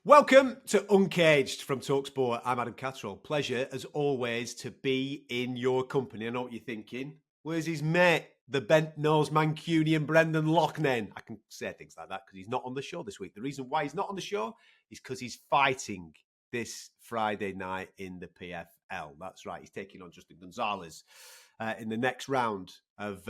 Welcome to Uncaged from talkSPORT. I'm Adam Catterall. Pleasure, as always, to be in your company. I know what you're thinking. Where's his mate, the bent-nosed Mancunian Brendan Loughnane? I can say things like that because he's not on the show this week. The reason why he's not on the show is because he's fighting this Friday night in the PFL. That's right. He's taking on Justin Gonzalez in the next round of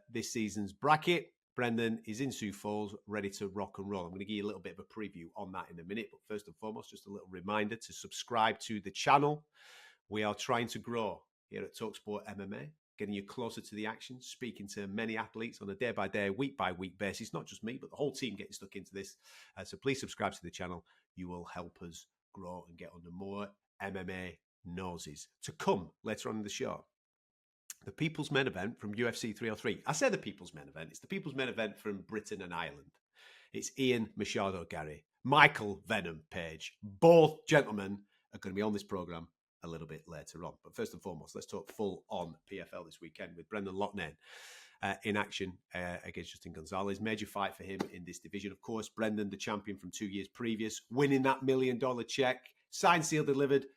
this season's bracket. Brendan is in Sioux Falls, ready to rock and roll. I'm going to give you a little bit of a preview on that in a minute. But first and foremost, just a little reminder to subscribe to the channel. We are trying to grow here at talkSPORT MMA, getting you closer to the action, speaking to many athletes on a day-by-day, week-by-week basis. Not just me, but the whole team getting stuck into this. So please subscribe to the channel. You will help us grow and get under more MMA noses. To come later on in the show, the People's Main Event from UFC 303. I say the People's Main Event. It's the People's Main Event from Britain and Ireland. It's Ian Machado Garry, Michael Venom Page. Both gentlemen are going to be on this programme a little bit later on. But first and foremost, let's talk full-on PFL this weekend with Brendan Loughnane in action against Justin Gonzalez. Major fight for him in this division. Of course, Brendan, the champion from 2 years previous, winning that $1 million check, signed, sealed, delivered.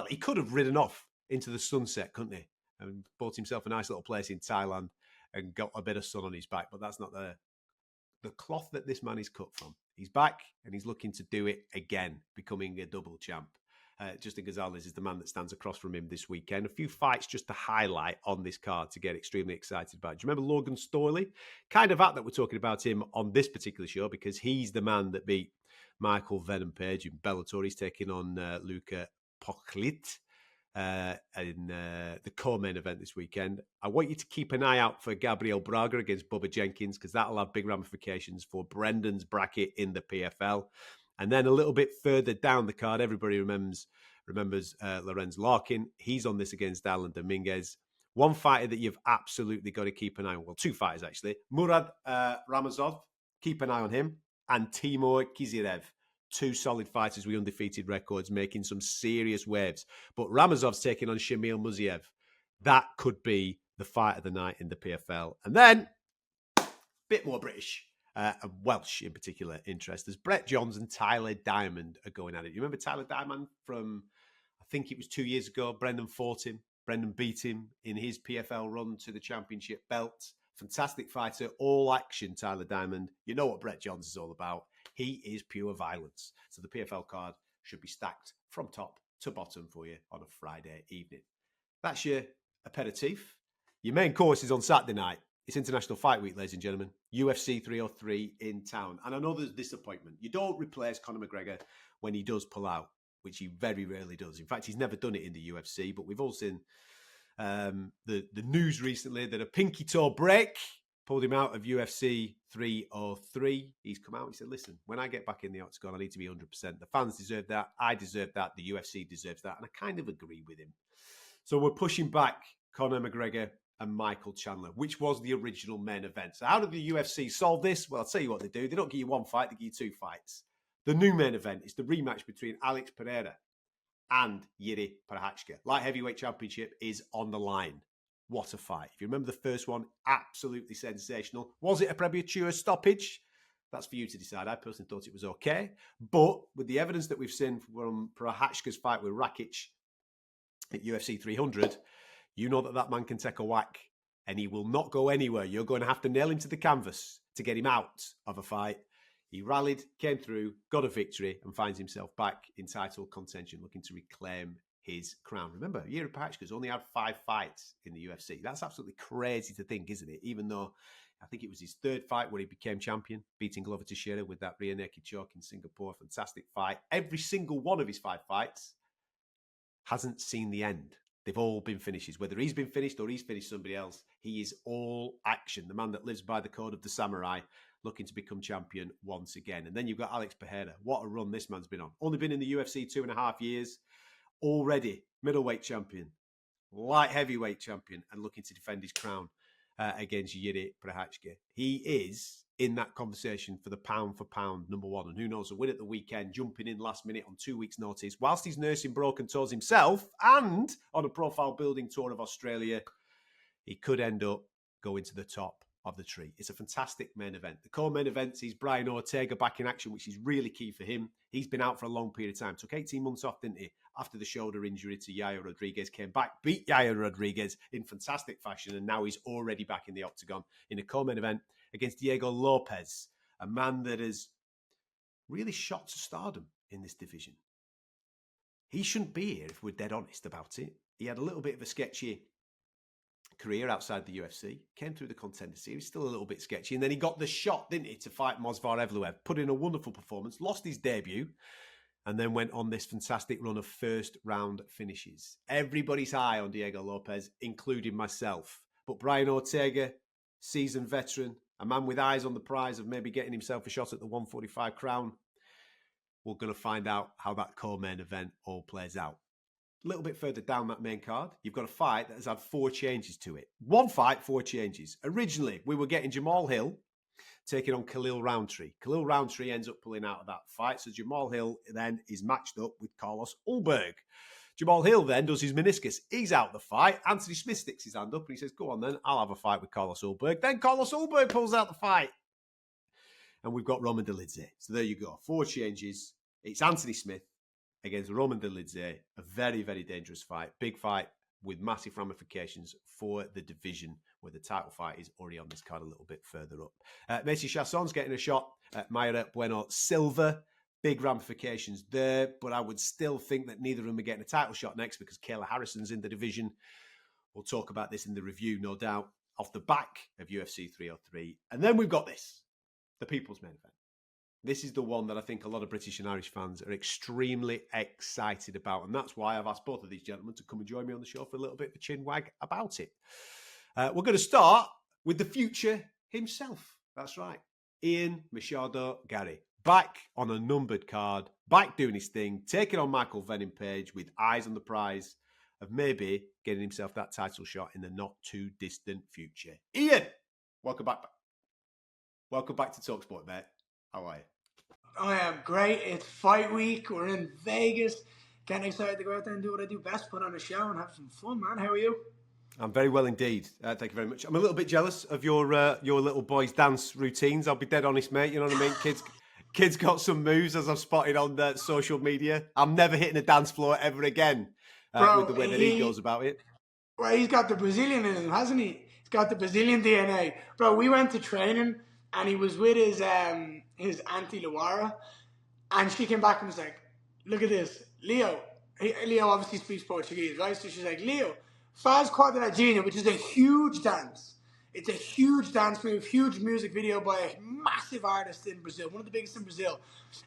He could have ridden off into the sunset, couldn't he? And bought himself a nice little place in Thailand and got a bit of sun on his back. But that's not the cloth that this man is cut from. He's back and he's looking to do it again, becoming a double champ. Justin Gonzalez is the man that stands across from him this weekend. A few fights just to highlight on this card to get extremely excited about. Do you remember Logan Storley? Kind of apt that we're talking about him on this particular show because he's the man that beat Michael Venom Page in Bellator. He's taking on Luka Poklit in the co-main event this weekend. I want you to keep an eye out for Gabriel Braga against Bubba Jenkins because that'll have big ramifications for Brendan's bracket in the PFL. And then a little bit further down the card, everybody remembers Lorenz Larkin. He's on this against Alan Dominguez. One fighter that you've absolutely got to keep an eye on. Well, two fighters, actually. Murad Ramazov, keep an eye on him. And Timur Kizirev. Two solid fighters with undefeated records making some serious waves. But Ramazov's taking on Shamil Muziev. That could be the fight of the night in the PFL. And then, a bit more British and Welsh in particular interest. As Brett Johns and Tyler Diamond are going at it. You remember Tyler Diamond from, I think it was 2 years ago, Brendan fought him. Brendan beat him in his PFL run to the championship belt. Fantastic fighter, all action Tyler Diamond. You know what Brett Johns is all about. He is pure violence. So the PFL card should be stacked from top to bottom for you on a Friday evening. That's your aperitif. Your main course is on Saturday night. It's International Fight Week, ladies and gentlemen. UFC 303 in town. And I know there's disappointment. You don't replace Conor McGregor when he does pull out, which he very rarely does. In fact, he's never done it in the UFC, but we've all seen the news recently that a pinky toe break pulled him out of UFC 303. He's come out and said, listen, when I get back in the octagon, I need to be 100%. The fans deserve that. I deserve that. The UFC deserves that. And I kind of agree with him. So we're pushing back Conor McGregor and Michael Chandler, which was the original main event. So how did the UFC solve this? Well, I'll tell you what they do. They don't give you one fight, they give you two fights. The new main event is the rematch between Alex Pereira and Jiří Procházka. Light heavyweight championship is on the line. What a fight. If you remember the first one, absolutely sensational. Was it a premature stoppage? That's for you to decide. I personally thought it was okay. But with the evidence that we've seen from Procházka's fight with Rakic at UFC 300, you know that man can take a whack and he will not go anywhere. You're going to have to nail him to the canvas to get him out of a fight. He rallied, came through, got a victory, and finds himself back in title contention, looking to reclaim his crown. Remember, Jiří Procházka's only had 5 fights in the UFC. That's absolutely crazy to think, isn't it? Even though I think it was his 3rd fight where he became champion, beating Glover Teixeira with that rear naked choke in Singapore. Fantastic fight. Every single one of his 5 fights hasn't seen the end. They've all been finishes. Whether he's been finished or he's finished somebody else, he is all action. The man that lives by the code of the samurai, looking to become champion once again. And then you've got Alex Pereira. What a run this man's been on. Only been in the UFC 2.5 years. Already middleweight champion, light heavyweight champion, and looking to defend his crown against Jiří Procházka. He is in that conversation for the pound for pound number 1. And who knows, a win at the weekend, jumping in last minute on 2 weeks' notice, whilst he's nursing broken toes himself and on a profile building tour of Australia, he could end up going to the top of the tree. It's a fantastic main event. The co-main event sees Brian Ortega back in action, which is really key for him. He's been out for a long period of time. Took 18 months off, didn't he? After the shoulder injury to Yair Rodriguez, came back, beat Yair Rodriguez in fantastic fashion, and now he's already back in the octagon in a co-main event against Diego Lopez, a man that has really shot to stardom in this division. He shouldn't be here if we're dead honest about it. He had a little bit of a sketchy career outside the UFC, came through the Contender Series, still a little bit sketchy, and then he got the shot, didn't he, to fight Movsar Evloev, put in a wonderful performance, lost his debut, and then went on this fantastic run of first round finishes. Everybody's high on Diego Lopez, including myself. But Brian Ortega, seasoned veteran, a man with eyes on the prize of maybe getting himself a shot at the 145 crown. We're going to find out how that co-main event all plays out. A little bit further down that main card, you've got a fight that has had 4 changes to it. One fight, 4 changes. Originally, we were getting Jamal Hill taking on Khalil Roundtree. Khalil Roundtree ends up pulling out of that fight, so Jamal Hill then is matched up with Carlos Ulberg. Jamal Hill then does his meniscus. He's out of the fight. Anthony Smith sticks his hand up and he says, go on then, I'll have a fight with Carlos Ulberg. Then Carlos Ulberg pulls out the fight. And we've got Roman Dolidze. So there you go. 4 changes. It's Anthony Smith against Roman Dolidze. A very, very dangerous fight. Big fight with massive ramifications for the division, where the title fight is already on this card a little bit further up. Macy Chasson's getting a shot at Mayra Bueno Silva. Big ramifications there, but I would still think that neither of them are getting a title shot next because Kayla Harrison's in the division. We'll talk about this in the review, no doubt, off the back of UFC 303. And then we've got this, the People's Main Event. This is the one that I think a lot of British and Irish fans are extremely excited about. And that's why I've asked both of these gentlemen to come and join me on the show for a little bit of a chin wag about it. We're going to start with the future himself. That's right. Ian Machado Garry. Back on a numbered card. Back doing his thing. Taking on Michael Venom Page with eyes on the prize of maybe getting himself that title shot in the not too distant future. Ian, welcome back. Welcome back to talkSPORT, mate. How are you? I am great. It's fight week. We're in Vegas. Getting excited to go out there and do what I do best, put on a show and have some fun, man. How are you? I'm very well indeed. Thank you very much. I'm a little bit jealous of your little boys' dance routines. I'll be dead honest, mate. You know what I mean? Kids got some moves, as I've spotted on social media. I'm never hitting a dance floor ever again with the way that he goes about it. Well, he's got the Brazilian in him, hasn't he? He's got the Brazilian DNA. Bro, we went to training and he was with his auntie Luara, and she came back and was like, look at this. Leo obviously speaks Portuguese, right? So she's like, Leo, faz quadradinha, which is a huge dance. It's a huge dance move, huge music video by a massive artist in Brazil, one of the biggest in Brazil.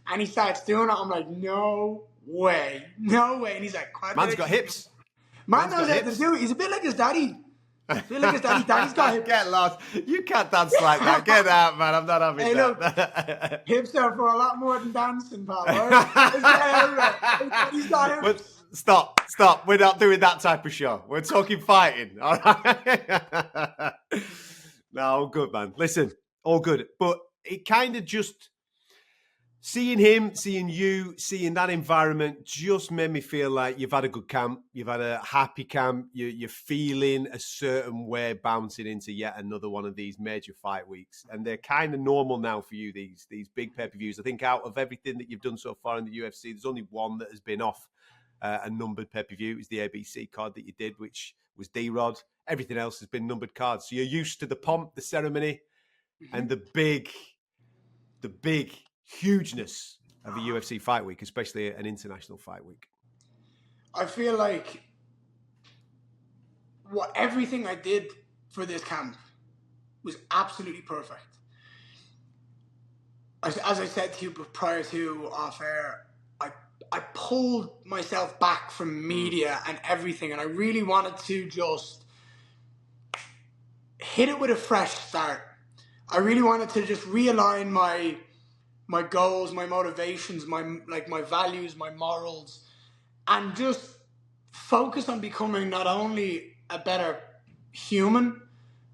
And he starts doing it. I'm like, no way. And he's like, man's got hips. Man knows how to do it. He's a bit like his daddy. Daddy's got hips. Get lost. You can't dance like that. Get out, man. I'm not having that. Look, hips are for a lot more than dancing, pal. He's got hips. But stop. We're not doing that type of show. We're talking fighting. All right? No, all good, man. Listen, all good. But it kind of just... Seeing him, seeing you, seeing that environment just made me feel like you've had a good camp. You've had a happy camp. You're feeling a certain way bouncing into yet another one of these major fight weeks. And they're kind of normal now for you, these big pay-per-views. I think out of everything that you've done so far in the UFC, there's only one that has been off a numbered pay-per-view. It was the ABC card that you did, which was D-Rod. Everything else has been numbered cards. So you're used to the pomp, the ceremony, and the big hugeness of a UFC fight week, especially an international fight week. I feel like everything I did for this camp was absolutely perfect. As I said to you prior to off air, I pulled myself back from media and everything, and I really wanted to just hit it with a fresh start. I really wanted to just realign my goals, my motivations, my values, my morals, and just focus on becoming not only a better human,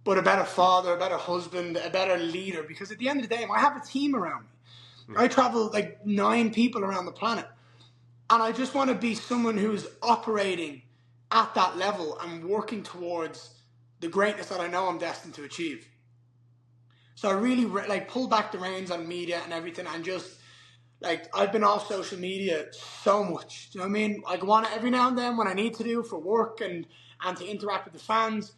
but a better father, a better husband, a better leader. Because at the end of the day, I have a team around me. I travel like 9 people around the planet. And I just want to be someone who's operating at that level and working towards the greatness that I know I'm destined to achieve. So I really like pulled back the reins on media and everything, and just like I've been off social media so much. Do you know what I mean? I go on it every now and then when I need to for work and to interact with the fans,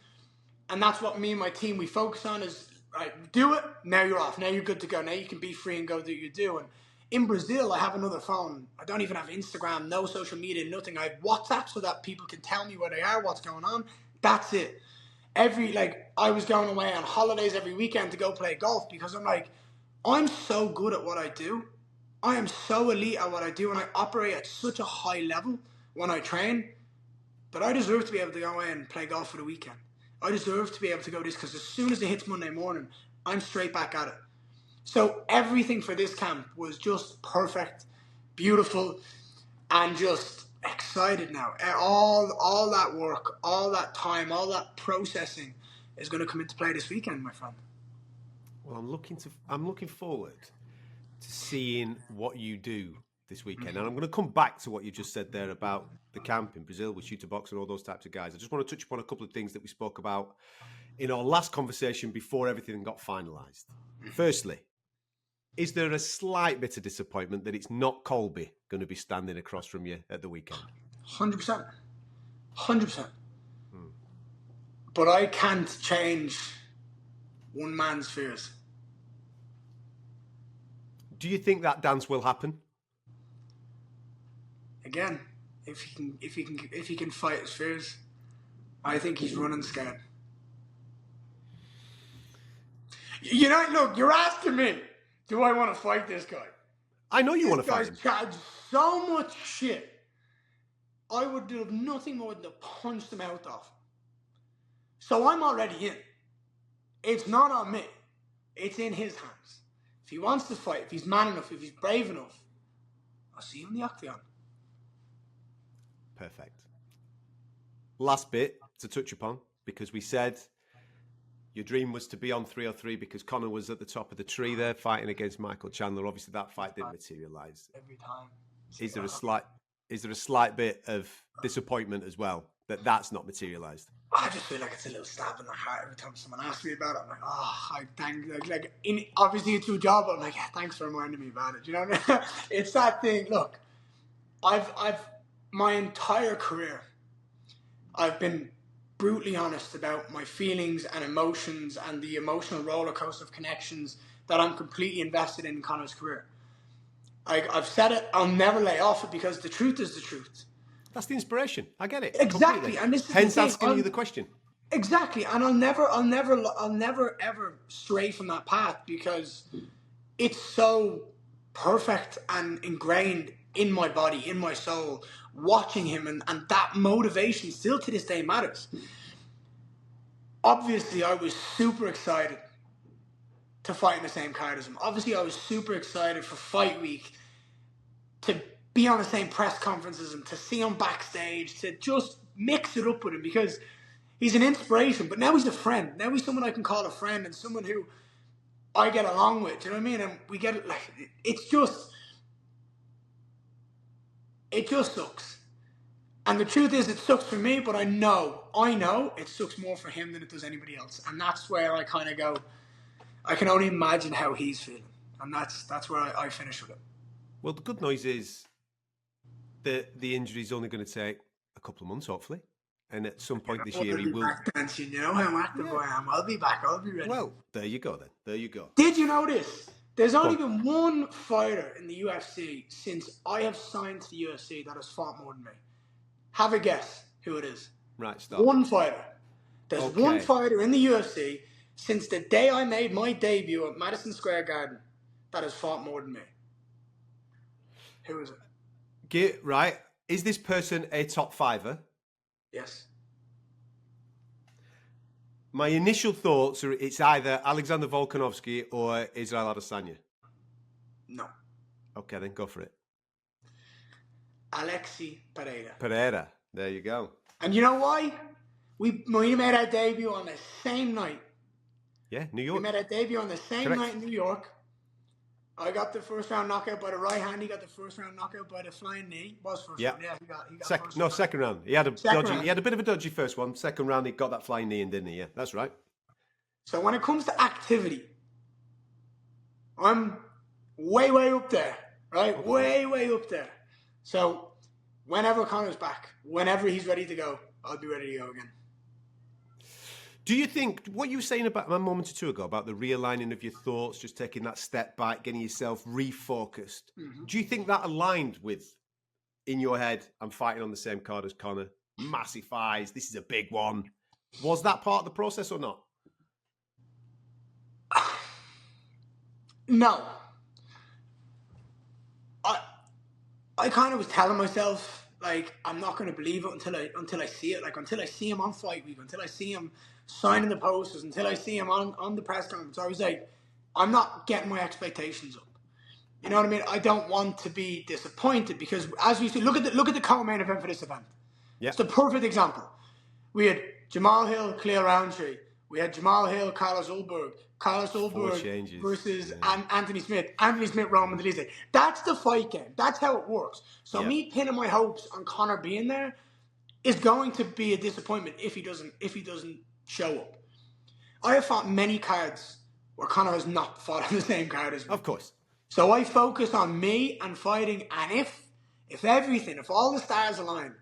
and that's what me and my team we focus on is right. Do it now. You're off. Now you're good to go. Now you can be free and go do what you do. And in Brazil, I have another phone. I don't even have Instagram, no social media, nothing. I have WhatsApp so that people can tell me where they are, what's going on. That's it. I was going away on holidays every weekend to go play golf because I'm like, I'm so good at what I do. I am so elite at what I do, and I operate at such a high level when I train that I deserve to be able to go away and play golf for the weekend. I deserve to be able to go this because as soon as it hits Monday morning, I'm straight back at it. So everything for this camp was just perfect, beautiful, and just excited now. All that work, all that time, all that processing is going to come into play this weekend, my friend. Well, I'm looking forward to seeing what you do this weekend. And I'm going to come back to what you just said there about the camp in Brazil with Shooter Box and all those types of guys. I just want to touch upon a couple of things that we spoke about in our last conversation before everything got finalised. Firstly, is there a slight bit of disappointment that it's not Colby going to be standing across from you at the weekend? 100%. 100%. But I can't change one man's fears. Do you think that dance will happen? Again, if he can fight his fears, I think he's running scared. You know, look, you're asking me, do I want to fight this guy? I know you want to fight him. This guy's chatted so much shit. I would do nothing more than to punch the mouth off. So I'm already in. It's not on me. It's in his hands. If he wants to fight, if he's man enough, if he's brave enough, I'll see you in the octagon. Perfect. Last bit to touch upon, because we said your dream was to be on 303 because Conor was at the top of the tree there fighting against Michael Chandler. Obviously, that fight didn't materialise. Every time. Is there a slight bit of disappointment as well that that's not materialised? I just feel like it's a little stab in the heart every time someone asks me about it. I'm like, obviously it's your job, but I'm like, yeah, thanks for reminding me about it. Do you know what I mean? It's that thing. Look, I've my entire career, I've been brutally honest about my feelings and emotions and the emotional roller coaster of connections that I'm completely invested in Conor's career. I've said it. I'll never lay off it because the truth is the truth. That's the inspiration. I get it. Exactly. Completely. And this is hence asking you the question. Exactly. And I'll never ever stray from that path because it's so perfect and ingrained in my body, in my soul, watching him, and that motivation still to this day matters. Obviously, I was super excited to fight in the same card as him. Obviously, I was super excited for fight week to be on the same press conferences and to see him backstage, to just mix it up with him because he's an inspiration. But now he's a friend. Now he's someone I can call a friend and someone who I get along with. Do you know what I mean? And we get it. Like, it just sucks. And the truth is, it sucks for me, but I know it sucks more for him than it does anybody else. And that's where I kind of go, I can only imagine how he's feeling. And that's where I finish with it. Well, the good news is that the injury's only going to take a couple of months, hopefully. And at some point this year, he will. Back dancing, you know how active I am. I'll be back. I'll be ready. Well, there you go then. There you go. Did you know this? There's only been one fighter in the UFC since I have signed to the UFC that has fought more than me. Have a guess who it is. Right, stop. One fighter. There's one fighter in the UFC since the day I made my debut at Madison Square Garden that has fought more than me. Who is it? Right. Is this person a top fiver? Yes. My initial thoughts are it's either Alexander Volkanovski or Israel Adesanya. No. Okay, then go for it. Alexi Pereira. Pereira. There you go. And you know why? We made our debut on the same night. Yeah, New York. We made our debut on the same night in New York. I got the first round knockout by the right hand. He got the first round knockout by the flying knee. Was first round? Yeah, he got second round. He had a He had a bit of a dodgy first one. Second round, he got that flying knee in, didn't he? Yeah, that's right. So when it comes to activity, I'm way, way up there, right? Okay. Way, way up there. So whenever Conor's back, whenever he's ready to go, I'll be ready to go again. Do you think what you were saying about a moment or two ago about the realigning of your thoughts, just taking that step back, getting yourself refocused, do you think that aligned with, in your head, I'm fighting on the same card as Conor, massive eyes, this is a big one? Was that part of the process or not? No. I kind of was telling myself, like, I'm not going to believe it until I see it. Like, until I see him on fight week, until I see him signing the posters, until I see him on the press conference. I was like, I'm not getting my expectations up. You know what I mean? I don't want to be disappointed because, as we see, look at the co-main event for this event. Yeah. It's the perfect example. We had Jamal Hill, Khalil Roundtree. We had Jamal Hill, Carlos Ulberg versus Anthony Smith. Anthony Smith, Roman Dolidze. That's the fight game. That's how it works. So me pinning my hopes on Conor being there is going to be a disappointment if he doesn't show up. I have fought many cards where Conor has not fought on the same card as me. Of course. So I focus on me and fighting, and if all the stars align,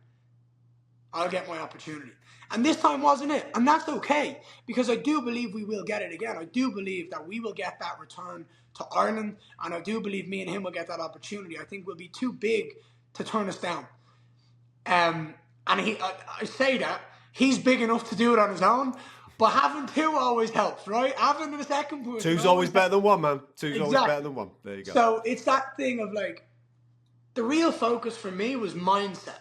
I'll get my opportunity. And this time wasn't it. And that's okay, because I do believe we will get it again. I do believe that we will get that return to Ireland, and I do believe me and him will get that opportunity. I think we'll be too big to turn us down. And I say that, he's big enough to do it on his own, but having two always helps, right? Having the second person. Two's always better than one, man. Two's always better than one. There you go. So it's that thing of like, the real focus for me was mindset.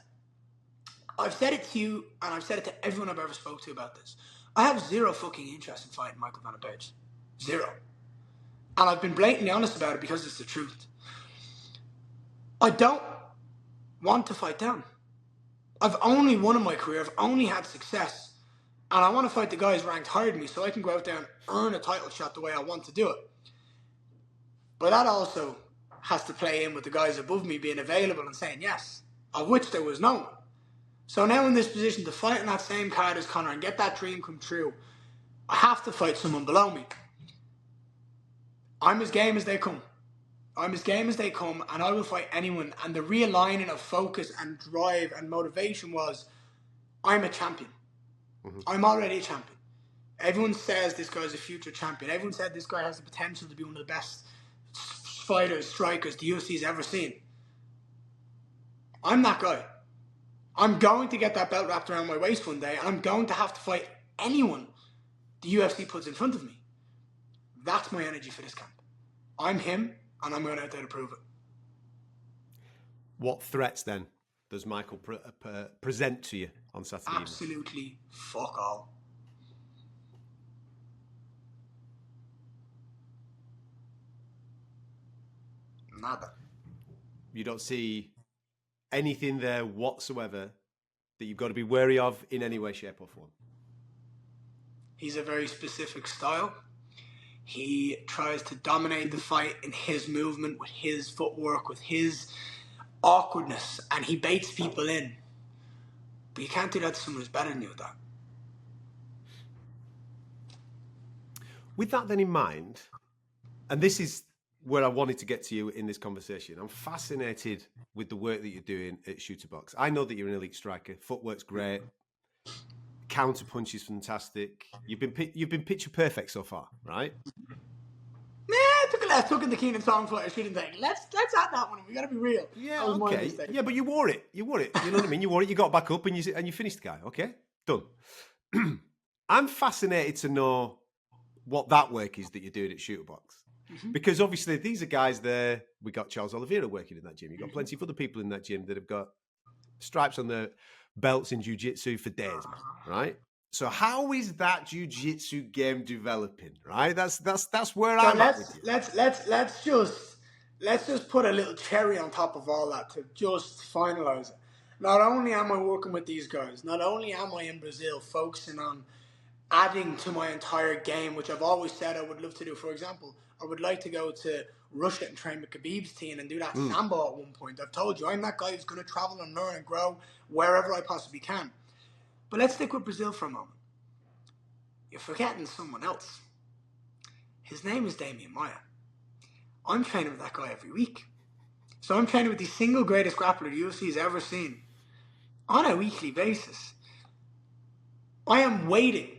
I've said it to you, and I've said it to everyone I've ever spoke to about this. I have zero fucking interest in fighting Michael Venom Page. Zero. And I've been blatantly honest about it because it's the truth. I don't want to fight down. I've only won in my career. I've only had success. And I want to fight the guys ranked higher than me so I can go out there and earn a title shot the way I want to do it. But that also has to play in with the guys above me being available and saying yes, of which there was no one. So now in this position to fight on that same card as Conor and get that dream come true, I have to fight someone below me. I'm as game as they come. I'm as game as they come, and I will fight anyone. And the realigning of focus and drive and motivation was, I'm a champion. I'm already a champion. Everyone says this guy's a future champion. Everyone said this guy has the potential to be one of the best fighters, strikers the UFC's ever seen. I'm that guy. I'm going to get that belt wrapped around my waist one day, and I'm going to have to fight anyone the UFC puts in front of me. That's my energy for this camp. I'm him, and I'm going out there to prove it. What threats, then, does Michael present to you on Saturday evening? Absolutely fuck all. Nada. You don't see anything there whatsoever that you've got to be wary of in any way, shape or form? He's a very specific style. He tries to dominate the fight in his movement, with his footwork, with his awkwardness, and he baits people in. But you can't do that to someone who's better than you at that. With that then in mind, and this is where I wanted to get to you in this conversation, I'm fascinated with the work that you're doing at Shooterbox. I know that you're an elite striker. Footwork's great. Counter punch is fantastic. You've been picture perfect so far, right? Yeah, I took a left hook in the Keenan song fight. I shouldn't think. Let's add that one. We got to be real. Yeah, okay. Yeah, but you wore it. You know what I mean? You wore it. You got back up and you finished the guy. Okay, done. I'm fascinated to know what that work is that you're doing at Shooterbox. Because obviously these are guys there. We got Charles Oliveira working in that gym. You've got plenty of other people in that gym that have got stripes on their belts in jiu-jitsu for days, man, right? So how is that jiu-jitsu game developing, right? That's where I'm at with you. Let's just put a little cherry on top of all that to just finalize it. Not only am I working with these guys, not only am I in Brazil focusing on adding to my entire game, which I've always said I would love to do. For example, I would like to go to Russia and train with Khabib's team and do that sambo at one point. I've told you, I'm that guy who's going to travel and learn and grow wherever I possibly can. But let's stick with Brazil for a moment. You're forgetting someone else. His name is Damian Maia. I'm training with that guy every week. So I'm training with the single greatest grappler the UFC has ever seen on a weekly basis. I am waiting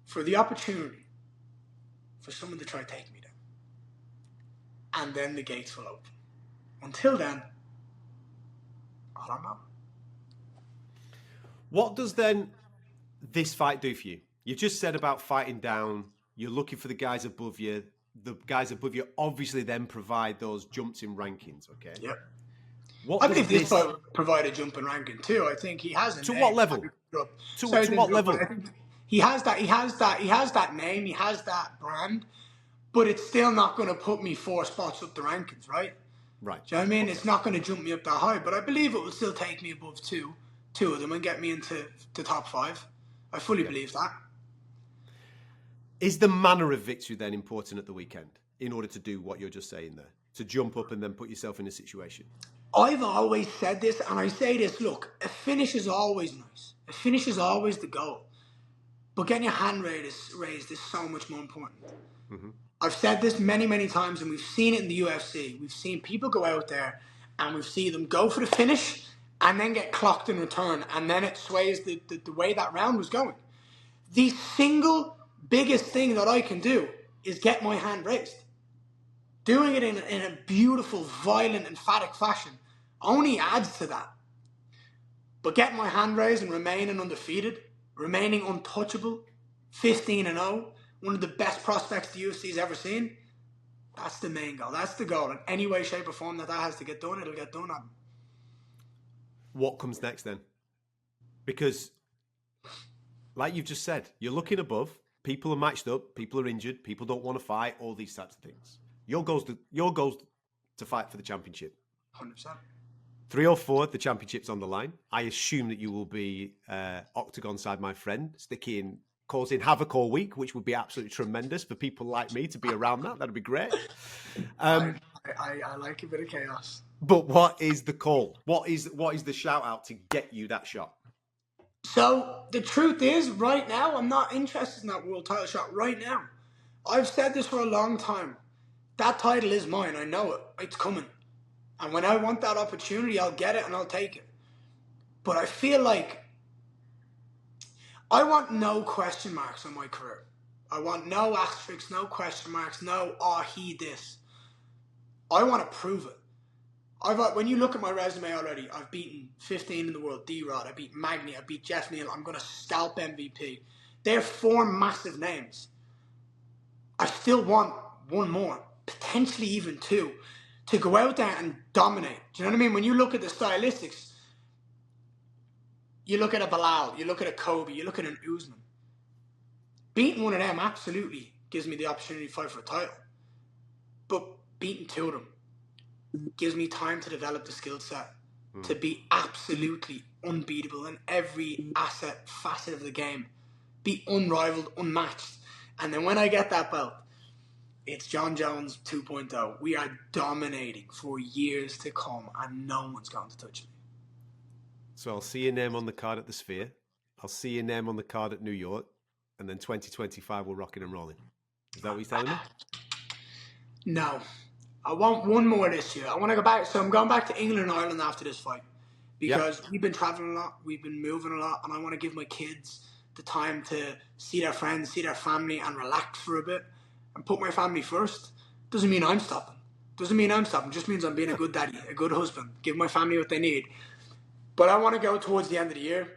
for the opportunity for someone to try to take me down. And then the gates will open. Until then, I don't know. What does then this fight do for you? You just said about fighting down. You're looking for the guys above you. The guys above you obviously then provide those jumps in rankings, okay? Yep. What I does think this fight would provide a jump in ranking too. I think he has a to name. what level? To what level? I think he has that name, he has that brand, but it's still not going to put me 4 spots up the rankings, right? Right. Do you know what I mean? It's not going to jump me up that high, but I believe it will still take me above two of them and get me into the top 5. I fully believe that. Is the manner of victory then important at the weekend in order to do what you're just saying there? To jump up and then put yourself in a situation? I've always said this, and I say this, look, a finish is always nice. A finish is always the goal. But getting your hand raised is so much more important. Mm-hmm. I've said this many, many times, and we've seen it in the UFC. We've seen people go out there, and we've seen them go for the finish, and then get clocked in return, and then it sways the way that round was going. The single biggest thing that I can do is get my hand raised. Doing it in a beautiful, violent, emphatic fashion only adds to that. But getting my hand raised and remaining undefeated, remaining untouchable, 15-0, one of the best prospects the UFC's ever seen, that's the main goal. That's the goal. In any way, shape, or form that has to get done, it'll get done. What comes next then? Because, like you've just said, you're looking above. People are matched up. People are injured. People don't want to fight. All these types of things. Your goal's to fight for the championship. 100%. 304, the championship's on the line. I assume that you will be octagon side, my friend, causing havoc all week, which would be absolutely tremendous for people like me to be around that. That'd be great. I like a bit of chaos. But what is the call? What is the shout out to get you that shot? So the truth is, right now, I'm not interested in that world title shot right now. I've said this for a long time. That title is mine. I know it. It's coming. And when I want that opportunity, I'll get it and I'll take it. But I feel like I want no question marks on my career. I want no asterisks, no question marks, no, he this. I want to prove it. When you look at my resume already, I've beaten 15 in the world, D-Rod, I beat Magny, I beat Jeff Neal, I'm going to scalp MVP. They're 4 massive names. I still want one more, potentially even 2, to go out there and dominate. Do you know what I mean? When you look at the stylistics, you look at a Bilal, you look at a Kobe, you look at an Usman. Beating one of them absolutely gives me the opportunity to fight for a title. But beating 2 of them gives me time to develop the skill set to be absolutely unbeatable in every facet of the game. Be unrivaled, unmatched. And then when I get that belt, it's John Jones 2.0. We are dominating for years to come, and no one's going to touch me. So I'll see your name on the card at the Sphere. I'll see your name on the card at New York. And then 2025, we're rocking and rolling. Is that what you're telling me? No. I want one more this year. I want to go back. So I'm going back to England and Ireland after this fight. Because we've been traveling a lot. We've been moving a lot. And I want to give my kids the time to see their friends, see their family, and relax for a bit. And put my family first. Doesn't mean I'm stopping. Just means I'm being a good daddy, a good husband. Give my family what they need. But I want to go towards the end of the year.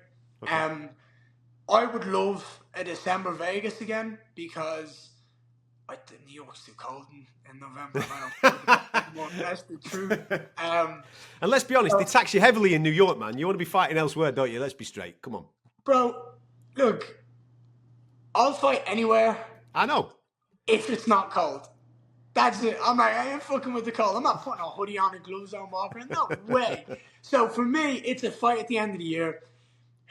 Okay. I would love a December Vegas again because New York's too cold in November. That's the truth. And let's be honest, they tax you heavily in New York, man. You want to be fighting elsewhere, don't you? Let's be straight. Come on. Bro, look, I'll fight anywhere. I know. If it's not cold. That's it. I ain't fucking with the cold. I'm not putting a hoodie on and gloves on walking. No way. So for me, it's a fight at the end of the year.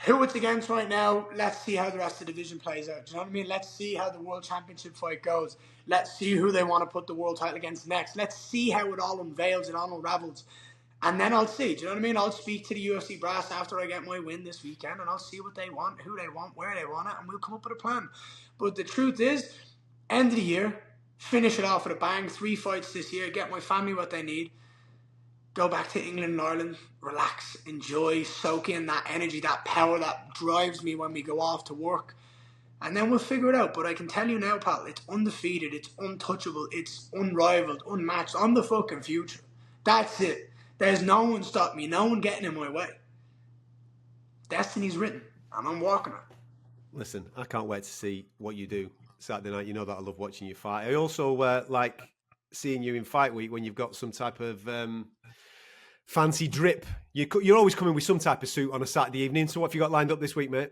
Who it's against right now, let's see how the rest of the division plays out. Do you know what I mean? Let's see how the World Championship fight goes. Let's see who they want to put the world title against next. Let's see how it all unveils, it all unravels. And then I'll see. Do you know what I mean? I'll speak to the UFC brass after I get my win this weekend, and I'll see what they want, who they want, where they want it, and we'll come up with a plan. But the truth is, end of the year, finish it off with a bang, 3 fights this year, get my family what they need, go back to England and Ireland, relax, enjoy, soak in that energy, that power that drives me when we go off to work. And then we'll figure it out. But I can tell you now, pal, it's undefeated, it's untouchable, it's unrivaled, unmatched. I'm the fucking future. That's it. There's no one stopping me, no one getting in my way. Destiny's written, and I'm walking it. Listen, I can't wait to see what you do Saturday night. You know that I love watching you fight. I also like seeing you in fight week when you've got some type of fancy drip. You're always coming with some type of suit on a Saturday evening. So what have you got lined up this week, mate?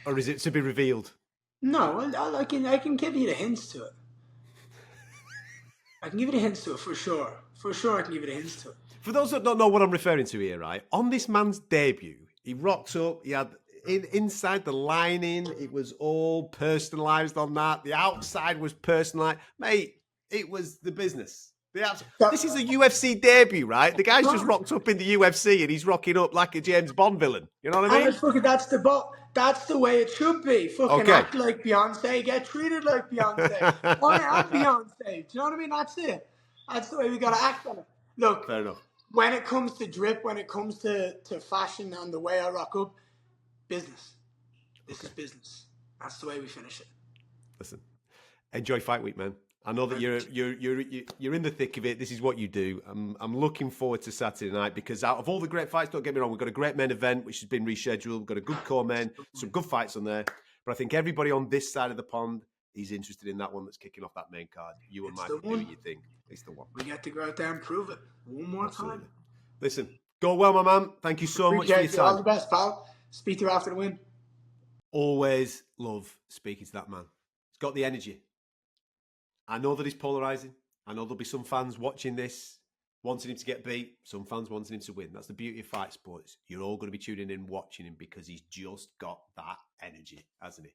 Or is it to be revealed? No, I can give you the hints to it. I can give you the hints to it for sure. For sure, I can give you the hints to it. For those that don't know what I'm referring to here, right? On this man's debut, he rocks up. He had inside the lining, it was all personalised on that. The outside was personalised. Mate, it was the business. This is a UFC debut, right? The guy's just rocked up in the UFC and he's rocking up like a James Bond villain. You know what I mean? That's the way it should be. Fucking act like Beyonce, get treated like Beyonce. I am Beyonce. Do you know what I mean? That's it. That's the way we gotta act on it. Look, fair enough. When it comes to drip, when it comes to fashion and the way I rock up, business. This is business. That's the way we finish it. Listen, enjoy fight week, man. I know that you're in the thick of it. This is what you do. I'm looking forward to Saturday night because out of all the great fights, don't get me wrong, we've got a great main event which has been rescheduled. We've got a good core main, some good fights on there. But I think everybody on this side of the pond is interested in that one that's kicking off that main card. You and Michael doing your thing. It's the one. We get to go out there and prove it one more time. Listen, go well, my man. Thank you so much for your time. All the best, pal. Speak to you after the win. Always love speaking to that man. He's got the energy. I know that he's polarising. I know there'll be some fans watching this wanting him to get beat, some fans wanting him to win. That's the beauty of fight sports. You're all going to be tuning in watching him because he's just got that energy, hasn't he?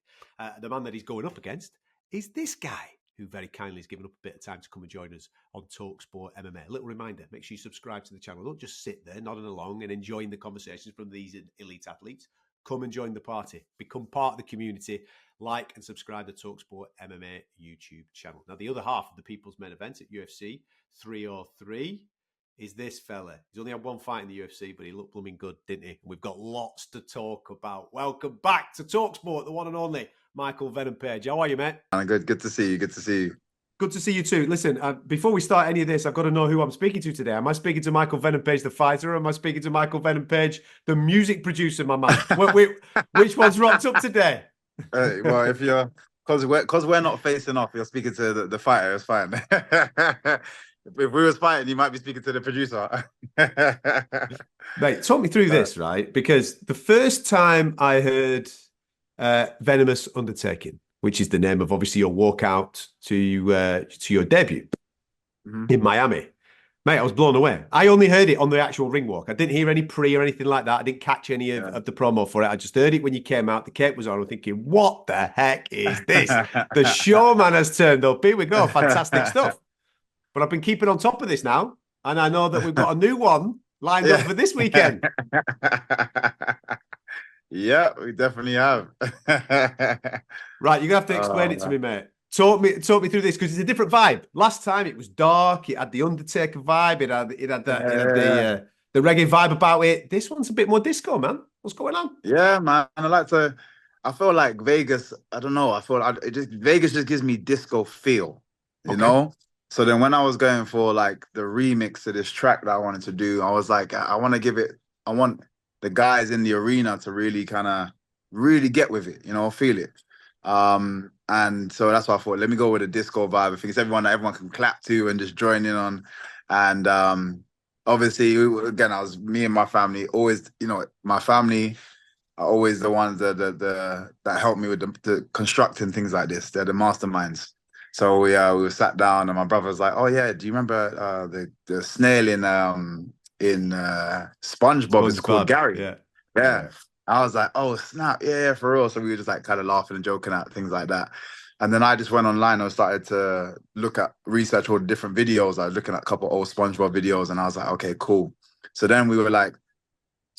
The man that he's going up against is this guy who very kindly has given up a bit of time to come and join us on talkSPORT MMA. A little reminder, make sure you subscribe to the channel. Don't just sit there nodding along and enjoying the conversations from these elite athletes. Come and join the party. Become part of the community. Like and subscribe to talkSPORT MMA YouTube channel. Now, the other half of the People's Main Event at UFC 303 is this fella. He's only had one fight in the UFC, but he looked blooming good, didn't he? We've got lots to talk about. Welcome back to talkSPORT, the one and only Michael Venom Page. How are you, mate? Good to see you. Good to see you. Good to see you too. Listen, before we start any of this, I've got to know who I'm speaking to today. Am I speaking to Michael Venom Page, the fighter, or am I speaking to Michael Venom Page, the music producer, my man? Which one's rocked up today? Well, if you're, because we're not facing off, you're speaking to the fighter, it's fine. If we was fighting, you might be speaking to the producer. Mate, talk me through this, right? Because the first time I heard Venomous Undertaking, which is the name of obviously your walkout to your debut in Miami. Mate, I was blown away. I only heard it on the actual ring walk. I didn't hear any pre or anything like that. I didn't catch any of the promo for it. I just heard it when you came out. The cape was on. I'm thinking, what the heck is this? The showman has turned up. Here we go. Fantastic stuff. But I've been keeping on top of this now. And I know that we've got a new one lined up for this weekend. Yeah, we definitely have. Right, you're going to have to explain it to me, mate. Talk me through this because it's a different vibe. Last time it was dark. It had the Undertaker vibe. It had the reggae vibe about it. This one's a bit more disco, man. What's going on? Yeah, man. I feel like Vegas. I don't know. Vegas just gives me disco feel, you know. So then when I was going for like the remix of this track that I wanted to do, I was like, I want the guys in the arena to really get with it, you know, feel it. And so that's why I thought, let me go with a disco vibe. I think it's everyone that everyone can clap to and just join in on. And obviously, again, I was me and my family always, you know, my family are always the ones that help me with the constructing things like this. They're the masterminds. So we sat down and my brother was like, "Oh yeah, do you remember the snail in SpongeBob? It's called Garry." Yeah. I was like, "Oh snap, yeah, for real." So we were just like kind of laughing and joking at things like that. And then I just went online and started to research all the different videos. I was looking at a couple old SpongeBob videos and I was like, okay, cool. So then we were like,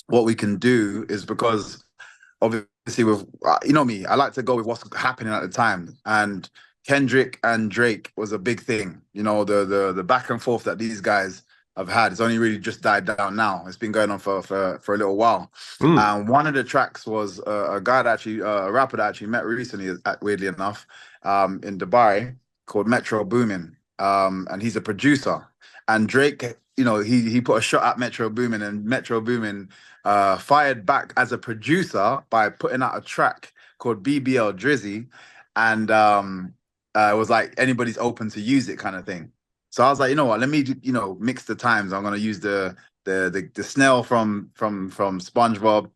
what we can do is, because obviously obviously with you know me, I like to go with what's happening at the time. And Kendrick and Drake was a big thing. You know, the back and forth that these guys have had. It's only really just died down now. It's been going on for a little while. Mm. And one of the tracks was a guy that actually a rapper that I actually met recently, weirdly enough, in Dubai, called Metro Boomin. And he's a producer. And Drake, you know, he put a shot at Metro Boomin, and Metro Boomin fired back as a producer by putting out a track called BBL Drizzy, and it was like anybody's open to use it kind of thing. So I was like, you know what, let me mix the times. I'm gonna use the Snell from SpongeBob,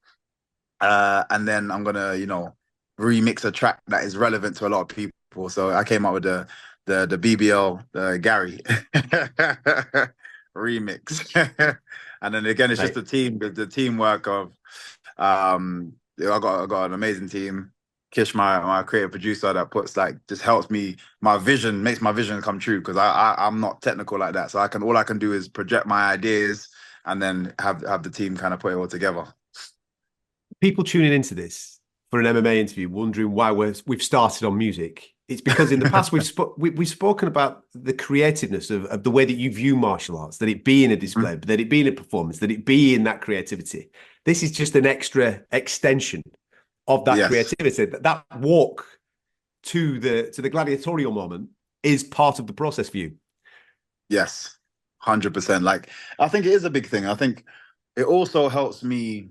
and then I'm gonna remix a track that is relevant to a lot of people. So I came up with the BBL Garry remix. And then again, it's just the teamwork of I got an amazing team. Kish, my creative producer, that puts just helps me, makes my vision come true, because I'm not technical like that. So all I can do is project my ideas and then have the team kind of put it all together. People tuning into this for an MMA interview wondering why we've started on music. It's because in the past we've spoken about the creativeness of the way that you view martial arts, that it be in a display, that it be in a performance, that it be in that creativity. This is just an extra extension of that creativity. That walk to the gladiatorial moment is part of the process for you. Yes, 100%. Like, I think it is a big thing. I think it also helps me.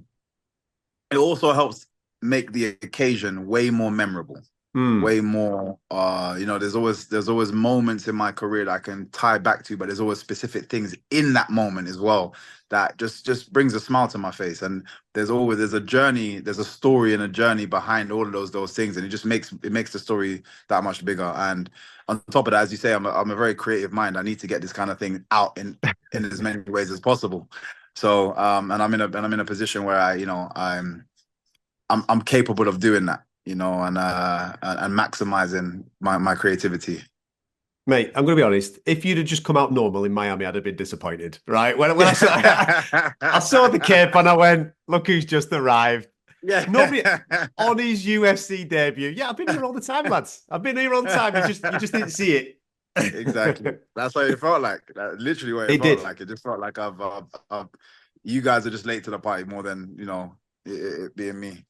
It also helps make the occasion way more memorable. Way more there's always moments in my career that I can tie back to, but there's always specific things in that moment as well that just brings a smile to my face. And there's a journey, there's a story and a journey behind all of those things, and it makes the story that much bigger. And on top of that, as you say, I'm a very creative mind. I need to get this kind of thing out in as many ways as possible. So and I'm in a position where I'm capable of doing that, and maximizing my creativity. Mate, I'm going to be honest. If you'd have just come out normal in Miami, I'd have been disappointed, right? When I saw the cape and I went, look who's just arrived. Yeah. Nobody on his UFC debut. Yeah, I've been here all the time, lads. I've been here all the time. You just didn't see it. Exactly. That's what it felt like. Literally what it felt like. It just felt like you guys are just late to the party more than, it being me.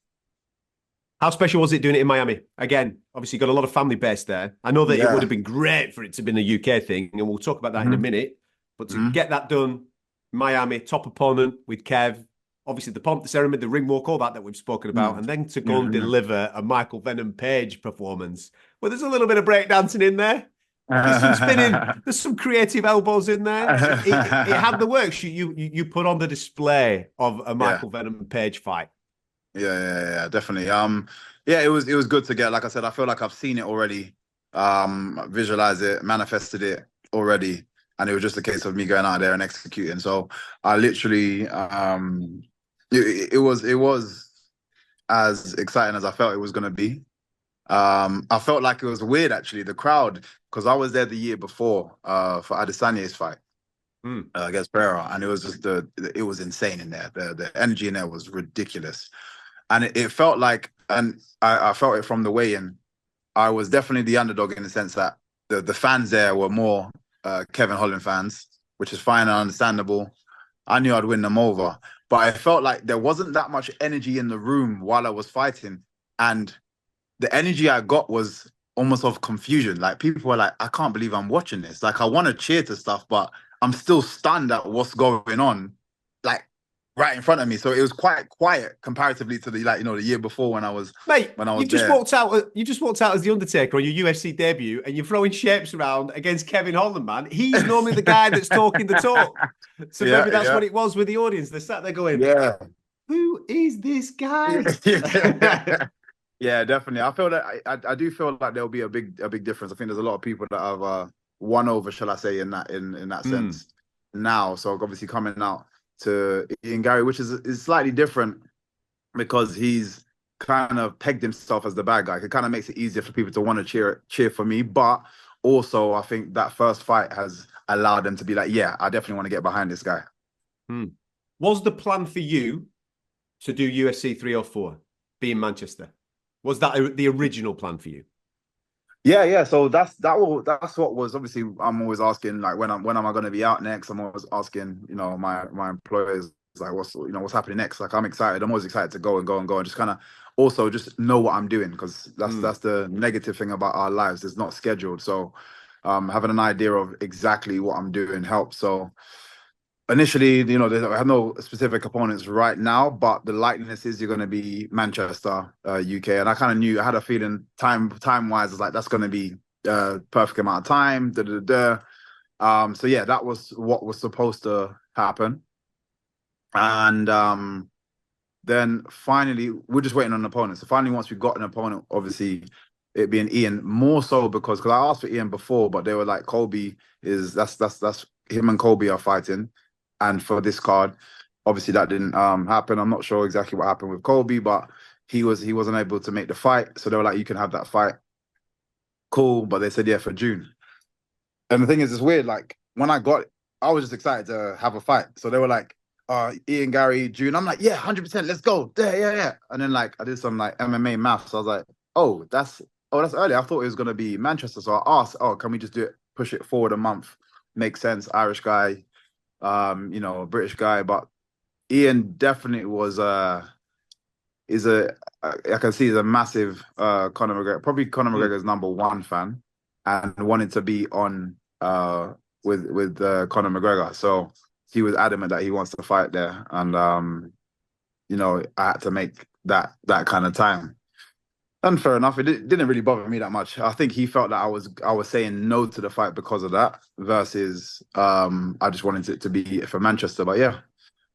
How special was it doing it in Miami? Again, obviously got a lot of family based there. I know that it would have been great for it to have been a UK thing, and we'll talk about that in a minute. But to get that done, Miami, top opponent with Kev, obviously the pomp, the ceremony, the ring walk, all that we've spoken about, and then to go and deliver a Michael Venom Page performance, well, there's a little bit of breakdancing in there. There's some spinning, there's some creative elbows in there. It had the works. You put on the display of a Michael Venom Page fight. Yeah, definitely. It was good to get. Like I said, I feel like I've seen it already, visualize it, manifested it already, and it was just a case of me going out there and executing. So I literally, it was as exciting as I felt it was going to be. I felt like it was weird, actually, the crowd, because I was there the year before for Adesanya's fight against Pereira, and it was just it was insane in there. The energy in there was ridiculous. And it felt like, and I felt it from the weigh-in, I was definitely the underdog in the sense that the fans there were more Kevin Holland fans, which is fine and understandable. I knew I'd win them over. But I felt like there wasn't that much energy in the room while I was fighting. And the energy I got was almost of confusion. Like, people were like, I can't believe I'm watching this. Like, I want to cheer to stuff, but I'm still stunned at what's going on, like, right in front of me. So it was quite quiet comparatively to the year before when I was you just walked out as the Undertaker on your UFC debut, and you're throwing shapes around against Kevin Holland, man. He's normally the guy that's talking the talk. So maybe that's what it was with the audience. They sat there going, who is this guy? Yeah, definitely. I feel that I do feel like there'll be a big difference. I think there's a lot of people that have won over, shall I say, in that sense now. So obviously coming out to Ian Garry, which is slightly different because he's kind of pegged himself as the bad guy. It kind of makes it easier for people to want to cheer for me. But also, I think that first fight has allowed them to be like, yeah, I definitely want to get behind this guy. Was the plan for you to do UFC 304? be in Manchester? Was that the original plan for you? Yeah. So that's what was obviously I'm always asking, like, when am I going to be out next? I'm always asking, my employers, like, what's happening next? Like, I'm excited. I'm always excited to go and just kind of also just know what I'm doing, because that's the negative thing about our lives. It's not scheduled. So having an idea of exactly what I'm doing helps. So initially, I have no specific opponents right now, but the likeliness is you're going to be Manchester, UK, and I kind of knew, I had a feeling time wise, I was like, that's going to be perfect amount of time. So yeah, that was what was supposed to happen, and then finally we're just waiting on an opponent. So finally, once we got an opponent, obviously it being Ian, more so because I asked for Ian before, but they were like, Colby that's him and Colby are fighting. And for this card, obviously that didn't happen. I'm not sure exactly what happened with Colby, but he wasn't able to make the fight. So they were like, you can have that fight. Cool. But they said, yeah, for June. And the thing is, it's weird. Like, when I was just excited to have a fight. So they were like, Ian, Garry, June. I'm like, yeah, 100%. Let's go. Yeah. And then, like, I did some like MMA maths. So I was like, that's early. I thought it was going to be Manchester. So I asked, can we just push it forward a month? Makes sense. Irish guy. A British guy, but Ian definitely I can see he's a massive Conor McGregor, probably Conor McGregor's #1 fan, and wanted to be on with Conor McGregor. So he was adamant that he wants to fight there, and I had to make that kind of time. And fair enough, it didn't really bother me that much. I think he felt that I was saying no to the fight because of that, versus I just wanted it to be for Manchester. But yeah,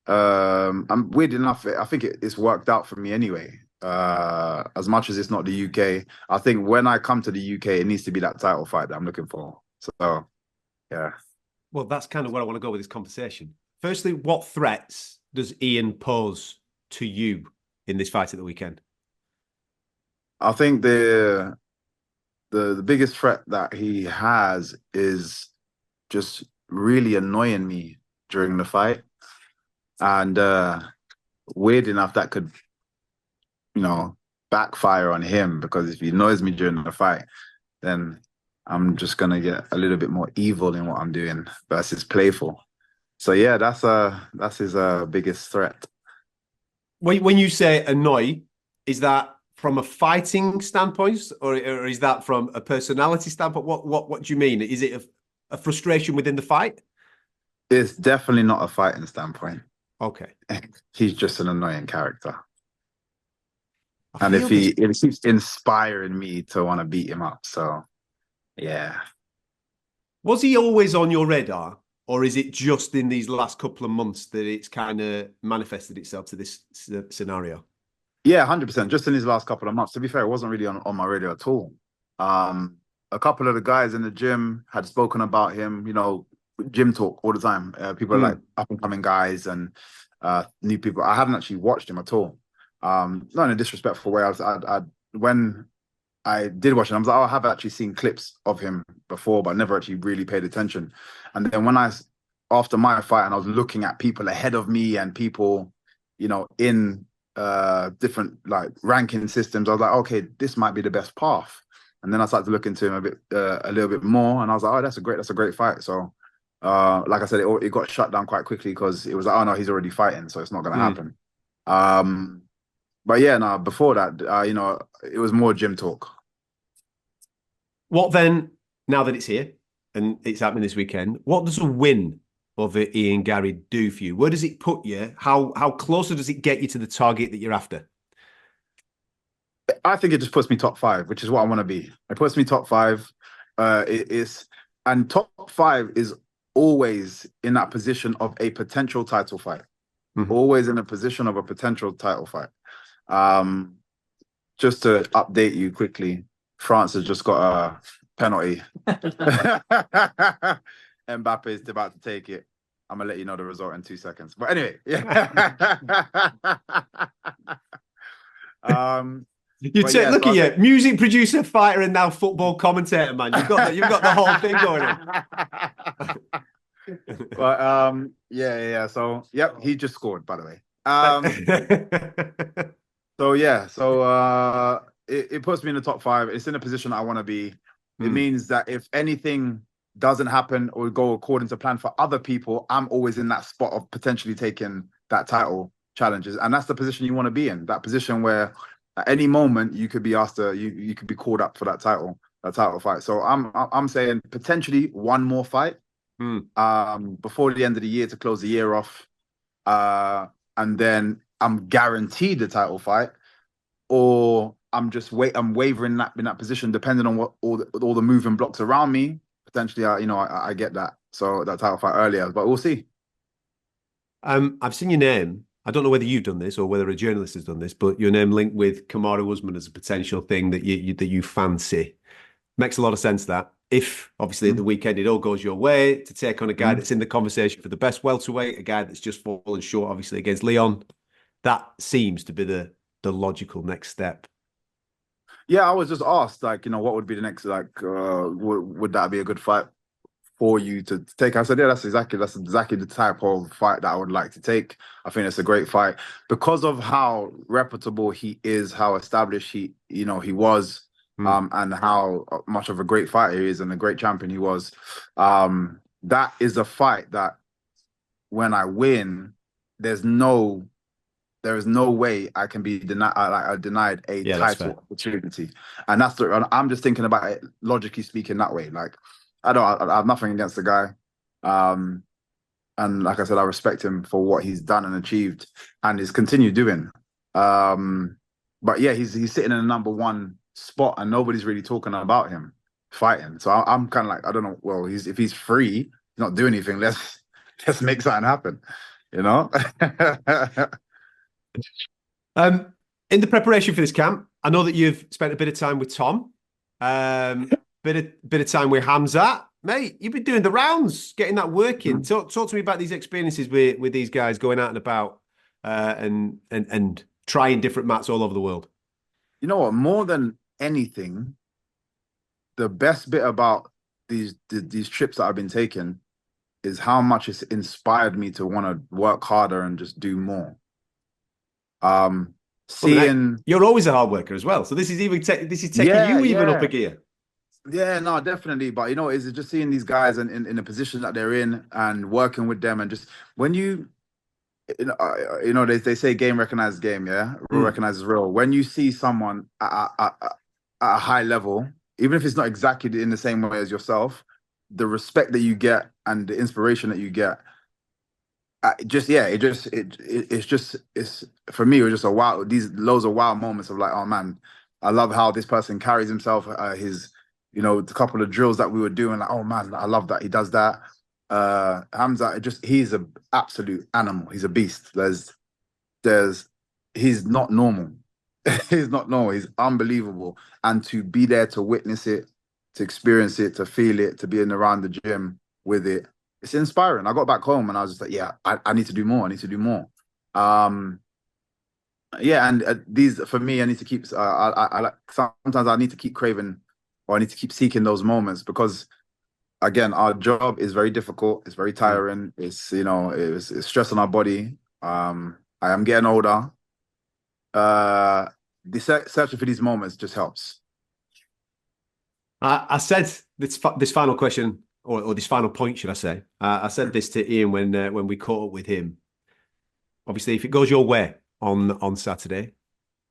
I'm weird enough. I think it's worked out for me anyway. As much as it's not the UK, I think when I come to the UK, it needs to be that title fight that I'm looking for. So yeah. Well, that's kind of where I want to go with this conversation. Firstly, what threats does Ian pose to you in this fight at the weekend? I think the biggest threat that he has is just really annoying me during the fight. And weird enough, that could, backfire on him, because if he annoys me during the fight, then I'm just going to get a little bit more evil in what I'm doing versus playful. So yeah, that's his biggest threat. When you say annoy, is that from a fighting standpoint, or is that from a personality standpoint? What do you mean? Is it a frustration within the fight? It's definitely not a fighting standpoint. Okay. He's just an annoying character. And it keeps inspiring me to want to beat him up. So yeah. Was he always on your radar? Or is it just in these last couple of months that it's kind of manifested itself to this scenario? Yeah, 100%. Just in these last couple of months. To be fair, it wasn't really on my radar at all. A couple of the guys in the gym had spoken about him, gym talk all the time. People are like up-and-coming guys and new people. I haven't actually watched him at all. Not in a disrespectful way. When I did watch him, I was like, I have actually seen clips of him before, but never actually really paid attention. And then after my fight, and I was looking at people ahead of me and people, in different like ranking systems, I was like, okay, this might be the best path. And then I started to look into him a little bit more, and I was like, oh, that's a great fight. So, like I said, it got shut down quite quickly because it was like, oh no, he's already fighting, so it's not going to happen. But yeah, no, before that, it was more gym talk. What then, now that it's here and it's happening this weekend, what does a win over Ian Garry do for you? Where does it put you? How closer does it get you to the target that you're after? I think it just puts me top 5, which is what I want to be. It puts me top 5. And top 5 is always in that position of a potential title fight. Always in a position of a potential title fight. Just to update you quickly, France has just got a penalty. Mbappe is about to take it. I'm gonna let you know the result in 2 seconds. But anyway, yeah. Look at you, music producer, fighter, and now football commentator, man. You've got the whole thing going on. But yeah. So yep, he just scored, by the way. So yeah, it puts me in the top five. It's in a position I want to be. It Hmm. means that if anything doesn't happen or go according to plan for other people, I'm always in that spot of potentially taking that title challenges, and that's the position you want to be in. That position where at any moment you could be asked to, you could be called up for that title fight. So I'm saying potentially one more fight, Hmm. before the end of the year to close the year off, and then I'm guaranteed the title fight, or I'm wavering in that position depending on what all the moving blocks around me. Potentially, I get that, so that title fight earlier, but we'll see. I've seen your name. I don't know whether you've done this or whether a journalist has done this, but your name linked with Kamaru Usman as a potential thing that you fancy. Makes a lot of sense that if obviously at the Mm-hmm. weekend it all goes your way to take on a guy Mm-hmm. that's in the conversation for the best welterweight, a guy that's just fallen short obviously against Leon, that seems to be the logical next step. Yeah, I was just asked, like, what would be the next, like, would that be a good fight for you to take? I said, yeah, that's exactly the type of fight that I would like to take. I think it's a great fight because of how reputable he is, how established he was, Hmm. and how much of a great fighter he is and a great champion he was. That is a fight that when I win, there's no there is no way I can be denied a Yeah, that's fair. title opportunity, and I'm just thinking about it logically speaking that way. Like, I have nothing against the guy, um, and like I said, I respect him for what he's done and achieved, and is continued doing. Um, but yeah, he's sitting in the number one spot, and nobody's really talking about him fighting. So I'm kind of like, I don't know. Well, if he's free, he's not doing anything. Let's make something happen, you know. Um, in the preparation for this camp, I know that you've spent a bit of time with Tom, bit of time with Hamza. Mate, you've been doing the rounds, getting that work in. Talk to me about these experiences with these guys going out and about, and trying different mats all over the world. You know what? More than anything, the best bit about these trips that I've been taking is how much it's inspired me to want to work harder and just do more. Um, Well, mate, seeing, you're always a hard worker as well. So this is taking yeah, you even up a yeah, gear. yeah, no, definitely. But is it just seeing these guys in the position that they're in and working with them, and just when they say game recognizes game, yeah, real Mm. recognizes real. When you see someone at a high level, even if it's not exactly in the same way as yourself, the respect that you get and the inspiration that you get, it's for me, it was just a wow. These loads of wow moments of like, oh man, I love how this person carries himself. The couple of drills that we were doing, like, oh man, I love that he does that. Hamza, he's an absolute animal. He's a beast. There's he's not normal. He's not normal. He's unbelievable. And to be there to witness it, to experience it, to feel it, to be in around the gym with it, it's inspiring. I got back home and I was just like, yeah, I need to do more. I need to do more. Um, yeah, and these for me, I need to keep. I like sometimes I need to keep craving, or I need to keep seeking those moments because again, our job is very difficult. It's very Mm. tiring. It's stress on our body. I am getting older. Uh, searching for these moments just helps. I said this final question or this final point, should I say? I said this to Ian when we caught up with him. Obviously, if it goes your way on Saturday,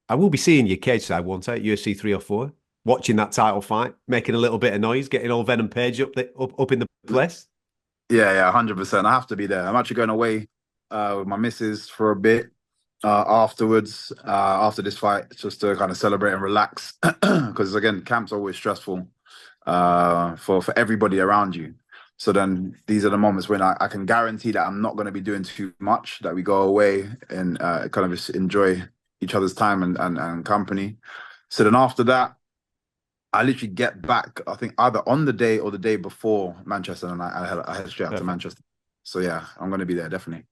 I will be seeing you cage side, won't I? UFC 304, watching that title fight, making a little bit of noise, getting old Venom Page up in the place. Yeah, yeah, 100%. I have to be there. I'm actually going away with my missus for a bit afterwards, after this fight, just to kind of celebrate and relax. Because again, camp's always stressful for everybody around you. So then these are the moments when I can guarantee that I'm not going to be doing too much, that we go away and kind of just enjoy each other's time and company. So then after that, I literally get back, I think either on the day or the day before Manchester, and I head straight out to Perfect. Manchester. So yeah, I'm going to be there definitely.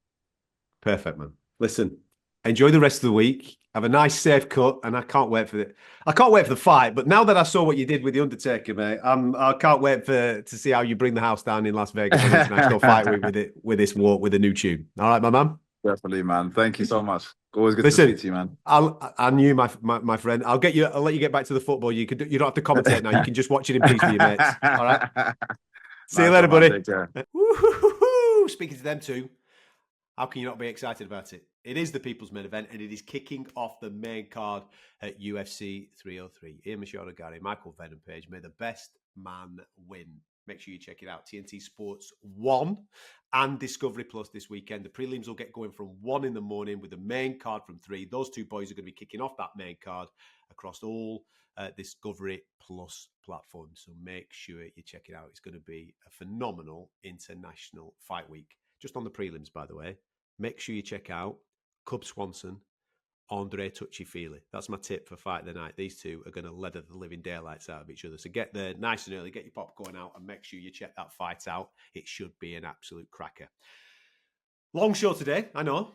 Perfect, man. Listen, enjoy the rest of the week. Have a nice safe cut, and I can't wait for it. I can't wait for the fight. But now that I saw what you did with the Undertaker, mate, I can't wait to see how you bring the house down in Las Vegas on International Fight Week with this walk with a new tune. All right, my man. Definitely, man. Thank you so much. Always good to Listen, speak to you, man. I knew my friend. I'll let you get back to the football. You don't have to commentate now. You can just watch it in peace with your mates. All right. See you Nice later, one, man. buddy. Take care. Woo-hoo-hoo-hoo. Speaking to them too, how can you not be excited about it? It is the people's main event, and it is kicking off the main card at UFC 303. Ian Machado, Garry Michael Venom Page. May the best man win. Make sure you check it out. TNT Sports 1 and Discovery Plus this weekend. The prelims will get going from 1 in the morning with the main card from 3. Those two boys are going to be kicking off that main card across all Discovery Plus platforms. So make sure you check it out. It's going to be a phenomenal international fight week. Just on the prelims, by the way. Make sure you check out Cub Swanson, Andre Touchy-Feely. That's my tip for Fight of the Night. These two are going to leather the living daylights out of each other. So get there nice and early, get your popcorn out, and make sure you check that fight out. It should be an absolute cracker. Long show today, I know.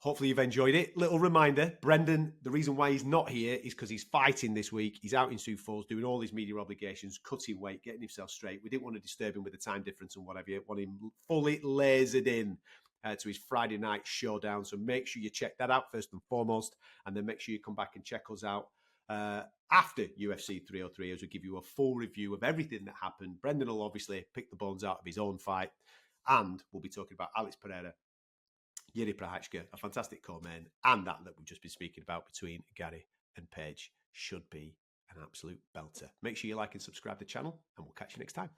Hopefully you've enjoyed it. Little reminder, Brendan, the reason why he's not here is because he's fighting this week. He's out in Sioux Falls doing all his media obligations, cutting weight, getting himself straight. We didn't want to disturb him with the time difference and whatever. We want him fully lasered in to his Friday night showdown. So make sure you check that out first and foremost, and then make sure you come back and check us out after UFC 303 as we give you a full review of everything that happened. Brendan will obviously pick the bones out of his own fight, and we'll be talking about Alex Pereira, Yuri Prochazka, a fantastic co-main, and that we've just been speaking about between Garry and Page should be an absolute belter. Make sure you like and subscribe to the channel, and we'll catch you next time.